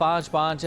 5-5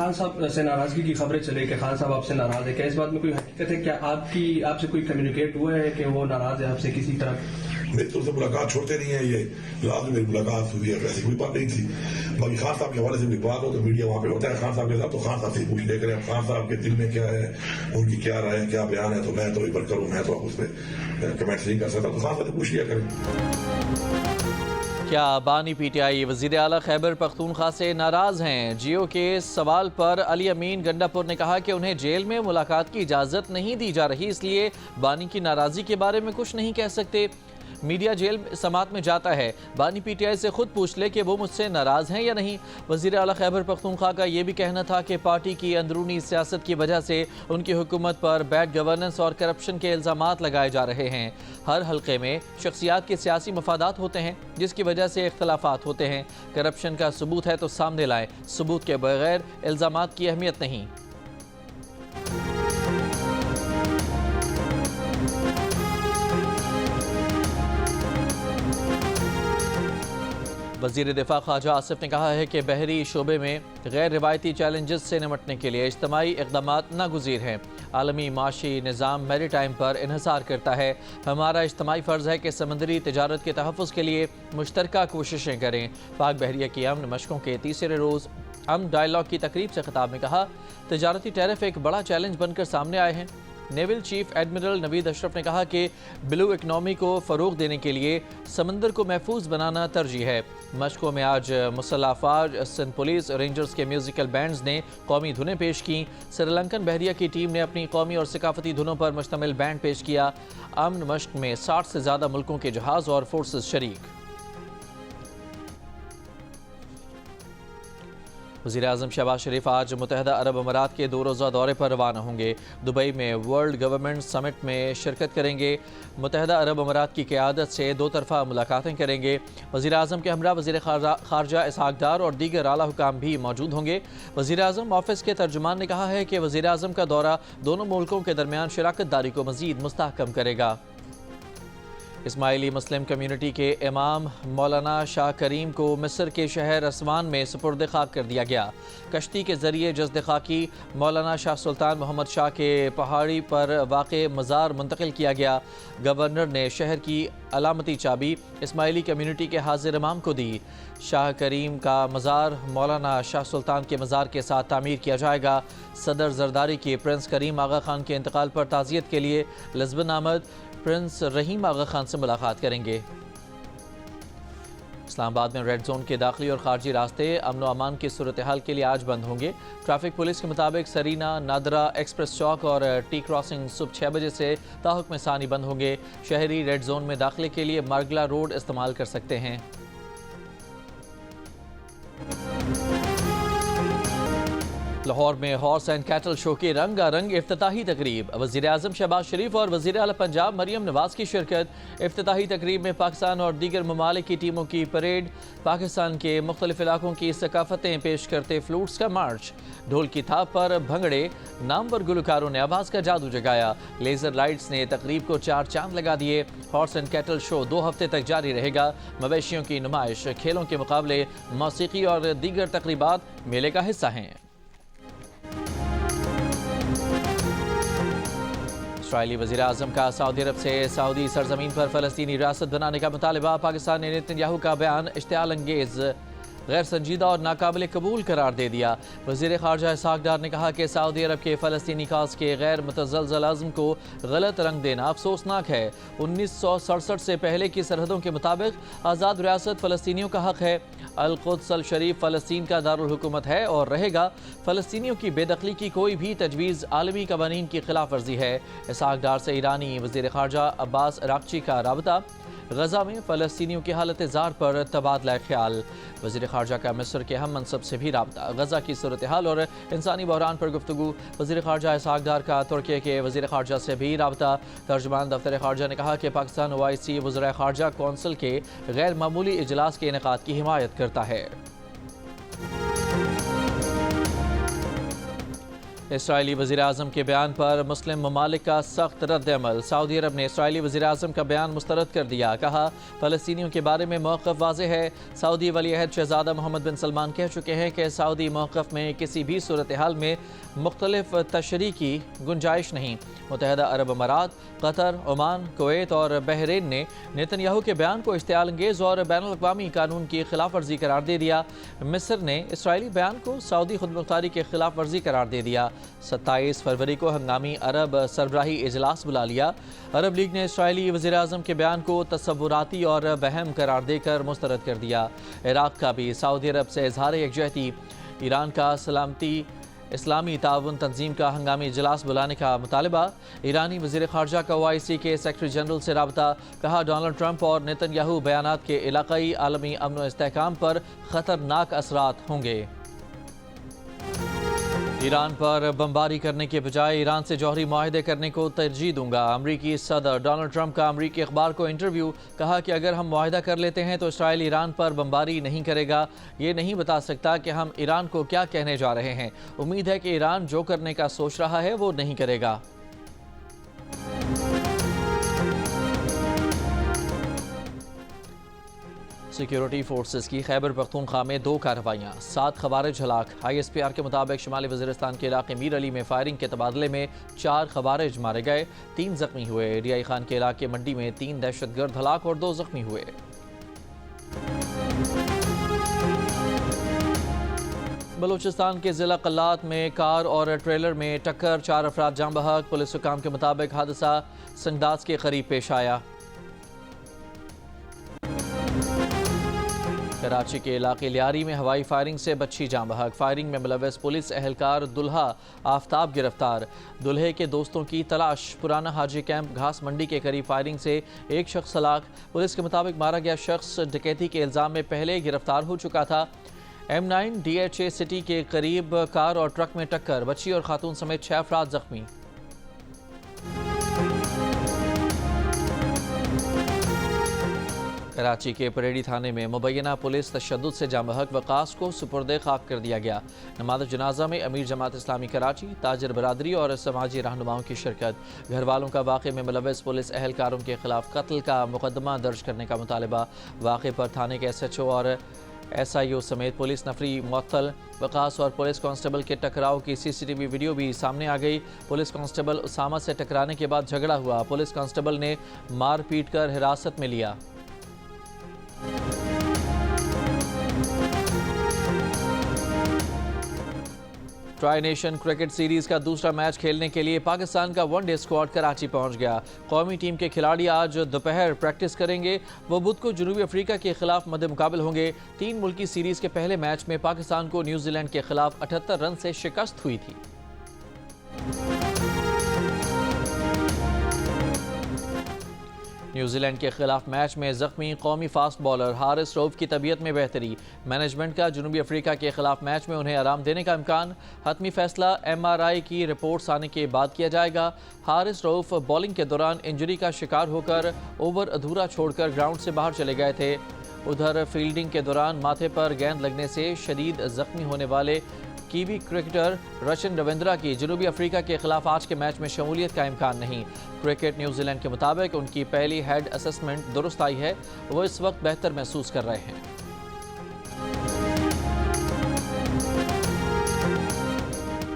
خان صاحب سے ناراضگی کی خبریں چلے کہ خان صاحب آپ سے ناراض ہے، کیا اس بات میں کوئی حقیقت ہے؟ کیا آپ سے کوئی کمیونیکیٹ ہوا ہے کہ وہ ناراض ہے آپ سے کسی طرح؟ میری تو سے ملاقات چھوڑتے نہیں ہیں، یہ لازم میری ملاقات ہوئی ہے، ویسے کوئی بات نہیں تھی۔ باقی خان صاحب کے حوالے سے کوئی بات ہو تو میڈیا وہاں پہ ہوتا ہے خان صاحب کے ساتھ، تو خان صاحب سے پوچھ لے کریں خان صاحب کے دل میں کیا ہے، ان کی کیا رائے ہے، کیا بیان ہے، تو میں تو ابر کروں، میں تو آپ اس پہ کمنٹس نہیں کر سکتا، تو خان صاحب سے پوچھ لیا کریں۔ کیا بانی پی ٹی آئی وزیر اعلیٰ خیبر پختونخوا سے ناراض ہیں؟ جیو کے سوال پر علی امین گنڈا پور نے کہا کہ انہیں جیل میں ملاقات کی اجازت نہیں دی جا رہی، اس لیے بانی کی ناراضی کے بارے میں کچھ نہیں کہہ سکتے۔ میڈیا جیل سماعت میں جاتا ہے، بانی پی ٹی آئی سے خود پوچھ لے کہ وہ مجھ سے ناراض ہیں یا نہیں۔ وزیر اعلیٰ خیبر پختونخوا کا یہ بھی کہنا تھا کہ پارٹی کی اندرونی سیاست کی وجہ سے ان کی حکومت پر بیڈ گورننس اور کرپشن کے الزامات لگائے جا رہے ہیں۔ ہر حلقے میں شخصیات کے سیاسی مفادات ہوتے ہیں جس کی وجہ سے اختلافات ہوتے ہیں۔ کرپشن کا ثبوت ہے تو سامنے لائیں، ثبوت کے بغیر الزامات کی اہمیت نہیں۔ وزیر دفاع خواجہ آصف نے کہا ہے کہ بحری شعبے میں غیر روایتی چیلنجز سے نمٹنے کے لیے اجتماعی اقدامات ناگزیر ہیں۔ عالمی معاشی نظام میری ٹائم پر انحصار کرتا ہے، ہمارا اجتماعی فرض ہے کہ سمندری تجارت کے تحفظ کے لیے مشترکہ کوششیں کریں۔ پاک بحریہ کی امن مشقوں کے تیسرے روز امن ڈائیلاگ کی تقریب سے خطاب میں کہا، تجارتی ٹیرف ایک بڑا چیلنج بن کر سامنے آئے ہیں۔ نیول چیف ایڈمرل نوید اشرف نے کہا کہ بلو اکنامی کو فروغ دینے کے لیے سمندر کو محفوظ بنانا ترجیح ہے۔ مشقوں میں آج مسلح افواج، سندھ پولیس، رینجرز کے میوزیکل بینڈز نے قومی دھنیں پیش کیں۔ سری لنکن بحریہ کی ٹیم نے اپنی قومی اور ثقافتی دھنوں پر مشتمل بینڈ پیش کیا۔ امن مشق میں 60 سے زیادہ ملکوں کے جہاز اور فورسز شریک۔ وزیراعظم شہباز شریف آج متحدہ عرب امارات کے 2 روزہ دورے پر روانہ ہوں گے۔ دبئی میں ورلڈ گورنمنٹ سمٹ میں شرکت کریں گے۔ متحدہ عرب امارات کی قیادت سے 2 طرفہ ملاقاتیں کریں گے۔ وزیراعظم کے ہمراہ وزیر خارجہ اسحاق ڈار اور دیگر اعلیٰ حکام بھی موجود ہوں گے۔ وزیراعظم آفس کے ترجمان نے کہا ہے کہ وزیراعظم کا دورہ دونوں ملکوں کے درمیان شراکت داری کو مزید مستحکم کرے گا۔ اسماعیلی مسلم کمیونٹی کے امام مولانا شاہ کریم کو مصر کے شہر اسوان میں سپرد خاک کر دیا گیا۔ کشتی کے ذریعے جسد خاکی مولانا شاہ سلطان محمد شاہ کے پہاڑی پر واقع مزار منتقل کیا گیا۔ گورنر نے شہر کی علامتی چابی اسماعیلی کمیونٹی کے حاضر امام کو دی۔ شاہ کریم کا مزار مولانا شاہ سلطان کے مزار کے ساتھ تعمیر کیا جائے گا۔ صدر زرداری کے پرنس کریم آغا خان کے انتقال پر تعزیت کے لیے لزبن آمد پرنس رحیم آغا خان سے ملاقات کریں گے۔ اسلام آباد میں ریڈ زون کے داخلی اور خارجی راستے امن و امان کی صورتحال کے لیے آج بند ہوں گے۔ ٹریفک پولیس کے مطابق سرینا، نادرہ، ایکسپریس چوک اور ٹی کراسنگ صبح 6 بجے سے تاحکم ثانی بند ہوں گے۔ شہری ریڈ زون میں داخلے کے لیے مارگلا روڈ استعمال کر سکتے ہیں۔ لاہور میں ہارس اینڈ کیٹل شو کی رنگا رنگ افتتاحی تقریب، وزیر اعظم شہباز شریف اور وزیر اعلیٰ پنجاب مریم نواز کی شرکت۔ افتتاحی تقریب میں پاکستان اور دیگر ممالک کی ٹیموں کی پریڈ، پاکستان کے مختلف علاقوں کی ثقافتیں پیش کرتے فلوٹس کا مارچ، ڈھول کی تھاپ پر بھنگڑے، نامور گلوکاروں نے آواز کا جادو جگایا، لیزر لائٹس نے تقریب کو 4 چاند لگا دیے۔ ہارس اینڈ کیٹل شو 2 ہفتے تک جاری رہے گا۔ مویشیوں کی نمائش، کھیلوں کے مقابلے، موسیقی اور دیگر تقریبات میلے کا حصہ ہیں۔ اسرائیلی وزیر اعظم کا سعودی عرب سے سعودی سرزمین پر فلسطینی ریاست بنانے کا مطالبہ، پاکستان نے نتن یاہو کا بیان اشتعال انگیز، غیر سنجیدہ اور ناقابل قبول قرار دے دیا۔ وزیر خارجہ اسحاق ڈار نے کہا کہ سعودی عرب کے فلسطینی کاز کے غیر متزلزل عزم کو غلط رنگ دینا افسوسناک ہے۔ 1967 سے پہلے کی سرحدوں کے مطابق آزاد ریاست فلسطینیوں کا حق ہے۔ القدس الشریف فلسطین کا دارالحکومت ہے اور رہے گا۔ فلسطینیوں کی بے دخلی کی کوئی بھی تجویز عالمی قوانین کی خلاف ورزی ہے۔ اسحاق ڈار سے ایرانی وزیر خارجہ عباس اراغچی کا رابطہ، غزہ میں فلسطینیوں کی حالت زار پر تبادلہ خیال، وزیر خارجہ کا مصر کے ہم منصب سے بھی رابطہ، غزہ کی صورتحال اور انسانی بحران پر گفتگو، وزیر خارجہ اسحاق ڈار کا ترکیے کے وزیر خارجہ سے بھی رابطہ۔ ترجمان دفتر خارجہ نے کہا کہ پاکستان OIC وزرائے خارجہ کونسل کے غیر معمولی اجلاس کے انعقاد کی حمایت کرتا ہے۔ اسرائیلی وزیراعظم کے بیان پر مسلم ممالک کا سخت رد عمل۔ سعودی عرب نے اسرائیلی وزیراعظم کا بیان مسترد کر دیا، کہا فلسطینیوں کے بارے میں موقف واضح ہے۔ سعودی ولی عہد شہزادہ محمد بن سلمان کہہ چکے ہیں کہ سعودی موقف میں کسی بھی صورتحال میں مختلف تشریح کی گنجائش نہیں۔ متحدہ عرب امارات، قطر، عمان، کویت اور بحرین نے نیتن یاہو کے بیان کو اشتعال انگیز اور بین الاقوامی قانون کی خلاف ورزی قرار دے دیا۔ مصر نے اسرائیلی بیان کو سعودی خود مختاری کے خلاف ورزی قرار دے دیا۔ 27 فروری کو ہنگامی عرب سربراہی اجلاس بلا لیا۔ عرب لیگ نے اسرائیلی وزیراعظم کے بیان کو تصوراتی اور وہم قرار دے کر مسترد کر دیا۔ عراق کا بھی سعودی عرب سے اظہار یکجہتی۔ ایران کا اسلامی تعاون تنظیم کا ہنگامی اجلاس بلانے کا مطالبہ۔ ایرانی وزیر خارجہ کا OIC کے سیکرٹری جنرل سے رابطہ، کہا ڈونلڈ ٹرمپ اور نیتن یاہو بیانات کے علاقائی عالمی امن و استحکام پر خطرناک اثرات ہوں گے۔ ایران پر بمباری کرنے کے بجائے ایران سے جوہری معاہدے کرنے کو ترجیح دوں گا۔ امریکی صدر ڈونلڈ ٹرمپ کا امریکی اخبار کو انٹرویو، کہا کہ اگر ہم معاہدہ کر لیتے ہیں تو اسرائیل ایران پر بمباری نہیں کرے گا۔ یہ نہیں بتا سکتا کہ ہم ایران کو کیا کہنے جا رہے ہیں۔ امید ہے کہ ایران جو کرنے کا سوچ رہا ہے وہ نہیں کرے گا۔ سیکیورٹی فورسز کی خیبر پختونخوا میں 2 کارروائیاں، 7 خوارج ہلاک۔ ISPR کے مطابق شمالی وزیرستان کے علاقے میر علی میں فائرنگ کے تبادلے میں 4 خوارج مارے گئے، 3 زخمی ہوئے۔ ریائی خان کے علاقے منڈی میں 3 دہشت گرد ہلاک اور 2 زخمی ہوئے۔ بلوچستان کے ضلع قلات میں کار اور ٹریلر میں ٹکر، 4 افراد جاں بحق۔ پولیس حکام کے مطابق حادثہ سنگداز کے قریب پیش آیا۔ کراچی کے علاقے لیاری میں ہوائی فائرنگ سے بچی جاں بحق۔ فائرنگ میں ملوث پولیس اہلکار دلہا آفتاب گرفتار۔ دلہے کے دوستوں کی تلاش۔ پرانا حاجی کیمپ گھاس منڈی کے قریب فائرنگ سے 1 شخص ہلاک۔ پولیس کے مطابق مارا گیا شخص ڈکیتی کے الزام میں پہلے گرفتار ہو چکا تھا۔ M9 DHA سٹی کے قریب کار اور ٹرک میں ٹکر، بچی اور خاتون سمیت 6 افراد زخمی۔ کراچی کے پریڈی تھانے میں مبینہ پولیس تشدد سے جاں بحق وقاص کو سپرد خاک کر دیا گیا۔ نماز جنازہ میں امیر جماعت اسلامی کراچی، تاجر برادری اور سماجی رہنماؤں کی شرکت۔ گھر والوں کا واقعے میں ملوث پولیس اہلکاروں کے خلاف قتل کا مقدمہ درج کرنے کا مطالبہ۔ واقعے پر تھانے کے SHO اور SIO سمیت پولیس نفری معطل۔ وقاص اور پولیس کانسٹیبل کے ٹکراؤ کی CCTV ویڈیو بھی سامنے آ گئی۔ پولیس کانسٹیبل اسامہ سے ٹکرانے کے بعد جھگڑا ہوا، پولیس کانسٹیبل نے مار پیٹ کر حراست میں لیا۔ ٹرائی نیشن کرکٹ سیریز کا دوسرا میچ کھیلنے کے لیے پاکستان کا ون ڈے اسکواڈ کراچی پہنچ گیا۔ قومی ٹیم کے کھلاڑی آج دوپہر پریکٹس کریں گے۔ وہ بدھ کو جنوبی افریقہ کے خلاف مد مقابل ہوں گے۔ 3 ملکی سیریز کے پہلے میچ میں پاکستان کو نیوزی لینڈ کے خلاف 78 رن سے شکست ہوئی تھی۔ نیوزی لینڈ کے خلاف میچ میں زخمی قومی فاسٹ بالر حارث رؤف کی طبیعت میں بہتری۔ مینجمنٹ کا جنوبی افریقہ کے خلاف میچ میں انہیں آرام دینے کا امکان۔ حتمی فیصلہ MRI کی رپورٹس آنے کے بعد کیا جائے گا۔ حارث رؤف بولنگ کے دوران انجری کا شکار ہو کر اوور ادھورا چھوڑ کر گراؤنڈ سے باہر چلے گئے تھے۔ ادھر فیلڈنگ کے دوران ماتھے پر گیند لگنے سے شدید زخمی ہونے والے کیوی کرکٹر رچن رویندرا کی جنوبی افریقہ کے خلاف آج کے میچ میں شمولیت کا امکان نہیں۔ کرکٹ نیوزی لینڈ کے مطابق ان کی پہلی ہیڈ اسسمنٹ درست آئی ہے، وہ اس وقت بہتر محسوس کر رہے ہیں۔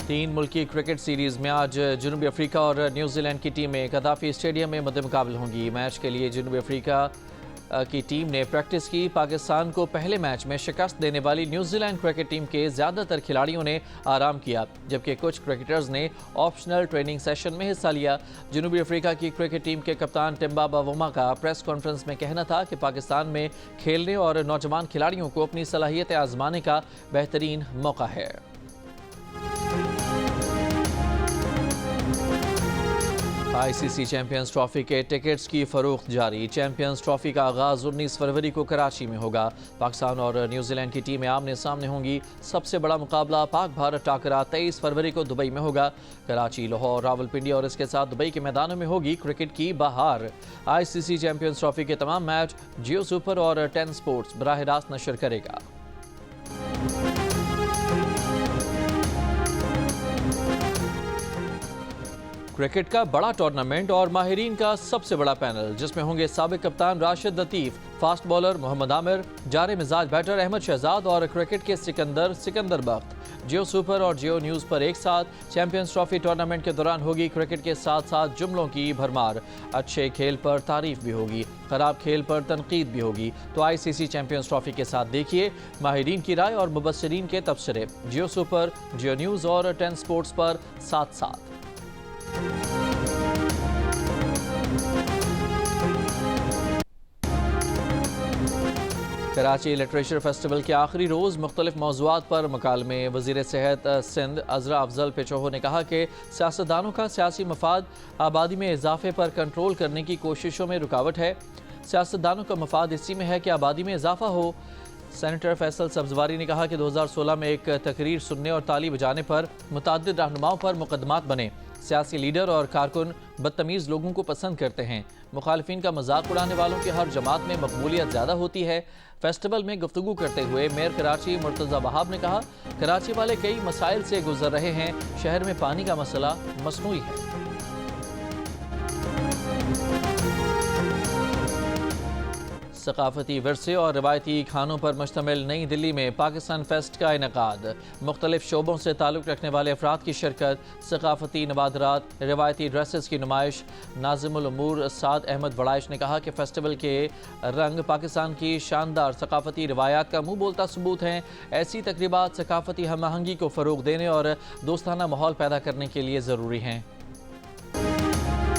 تین ملکی کرکٹ سیریز میں آج جنوبی افریقہ اور نیوزی لینڈ کی ٹیمیں قذافی اسٹیڈیم میں مد مقابل ہوں گی۔ میچ کے لیے جنوبی افریقہ کی ٹیم نے پریکٹس کی۔ پاکستان کو پہلے میچ میں شکست دینے والی نیوزی لینڈ کرکٹ ٹیم کے زیادہ تر کھلاڑیوں نے آرام کیا، جبکہ کچھ کرکٹرز نے آپشنل ٹریننگ سیشن میں حصہ لیا۔ جنوبی افریقہ کی کرکٹ ٹیم کے کپتان ٹمبا باوما کا پریس کانفرنس میں کہنا تھا کہ پاکستان میں کھیلنے اور نوجوان کھلاڑیوں کو اپنی صلاحیتیں آزمانے کا بہترین موقع ہے۔ ICC چیمپئنز ٹرافی کے ٹکٹس کی فروخت جاری۔ چیمپئنز ٹرافی کا آغاز 19 فروری کو کراچی میں ہوگا۔ پاکستان اور نیوزی لینڈ کی ٹیمیں آمنے سامنے ہوں گی۔ سب سے بڑا مقابلہ پاک بھارت ٹاکرا 23 فروری کو دبئی میں ہوگا۔ کراچی، لاہور، راولپنڈی اور اس کے ساتھ دبئی کے میدانوں میں ہوگی کرکٹ کی بہار۔ ICC چیمپئنز ٹرافی کے تمام میچ جیو سپر اور 10 سپورٹس براہ راست نشر کرے گا۔ کرکٹ کا بڑا ٹورنامنٹ اور ماہرین کا سب سے بڑا پینل، جس میں ہوں گے سابق کپتان راشد لطیف، فاسٹ بولر محمد عامر، جار مزاج بیٹر احمد شہزاد اور کرکٹ کے سکندر بخت۔ جیو سپر اور جیو نیوز پر ایک ساتھ چیمپئنز ٹرافی ٹورنامنٹ کے دوران ہوگی کرکٹ کے ساتھ ساتھ جملوں کی بھرمار۔ اچھے کھیل پر تعریف بھی ہوگی، خراب کھیل پر تنقید بھی ہوگی۔ تو آئی سی سی چیمپئنز ٹرافی کے ساتھ دیکھیے ماہرین کی رائے اور مبصرین کے تبصرے، جیو سپر، جیو نیوز اور 10 سپورٹس پر ساتھ ساتھ۔ کراچی لٹریچر فیسٹیول کے آخری روز مختلف موضوعات پر مکالمے۔ وزیر صحت سندھ عذرا افضل پیچوہو نے کہا کہ سیاستدانوں کا سیاسی مفاد آبادی میں اضافے پر کنٹرول کرنے کی کوششوں میں رکاوٹ ہے۔ سیاستدانوں کا مفاد اسی میں ہے کہ آبادی میں اضافہ ہو۔ سینیٹر فیصل سبزواری نے کہا کہ 2016 میں ایک تقریر سننے اور تالی بجانے پر متعدد رہنماؤں پر مقدمات بنے۔ سیاسی لیڈر اور کارکن بدتمیز لوگوں کو پسند کرتے ہیں۔ مخالفین کا مذاق اڑانے والوں کی ہر جماعت میں مقبولیت زیادہ ہوتی ہے۔ فیسٹیول میں گفتگو کرتے ہوئے میئر کراچی مرتضی وہاب نے کہا، کراچی والے کئی مسائل سے گزر رہے ہیں، شہر میں پانی کا مسئلہ مصنوعی ہے۔ ثقافتی ورثے اور روایتی کھانوں پر مشتمل نئی دلی میں پاکستان فیسٹ کا انعقاد۔ مختلف شعبوں سے تعلق رکھنے والے افراد کی شرکت، ثقافتی نوادرات، روایتی ڈریسز کی نمائش۔ ناظم الامور سعد احمد وڑائش نے کہا کہ فیسٹیول کے رنگ پاکستان کی شاندار ثقافتی روایات کا منہ بولتا ثبوت ہیں۔ ایسی تقریبات ثقافتی ہم آہنگی کو فروغ دینے اور دوستانہ ماحول پیدا کرنے کے لیے ضروری ہیں۔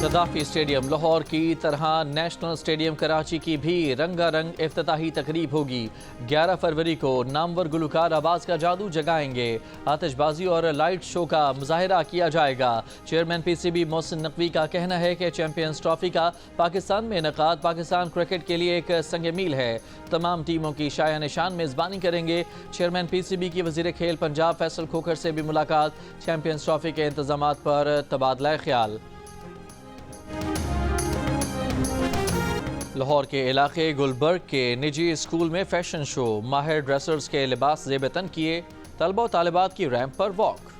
قذافی اسٹیڈیم لاہور کی طرح نیشنل اسٹیڈیم کراچی کی بھی رنگا رنگ افتتاحی تقریب ہوگی۔ 11 فروری کو نامور گلوکار آواز کا جادو جگائیں گے۔ آتش بازی اور لائٹ شو کا مظاہرہ کیا جائے گا۔ Chairman P C B Mohsin Naqvi کا کہنا ہے کہ چیمپئنز ٹرافی کا پاکستان میں انعقاد پاکستان کرکٹ کے لیے ایک سنگ میل ہے۔ تمام ٹیموں کی شایع نشان میزبانی کریں گے۔ چیئرمین پی سی بی کی وزیر کھیل پنجاب فیصل کھوکھر سے بھی ملاقات۔ چیمپئنز ٹرافی کے انتظامات پر تبادلہ خیال۔ لاہور کے علاقے گلبرگ کے نجی اسکول میں فیشن شو، ماہر ڈریسرز کے لباس زیب تن کیے، طلبہ و طالبات کی ریمپ پر واک۔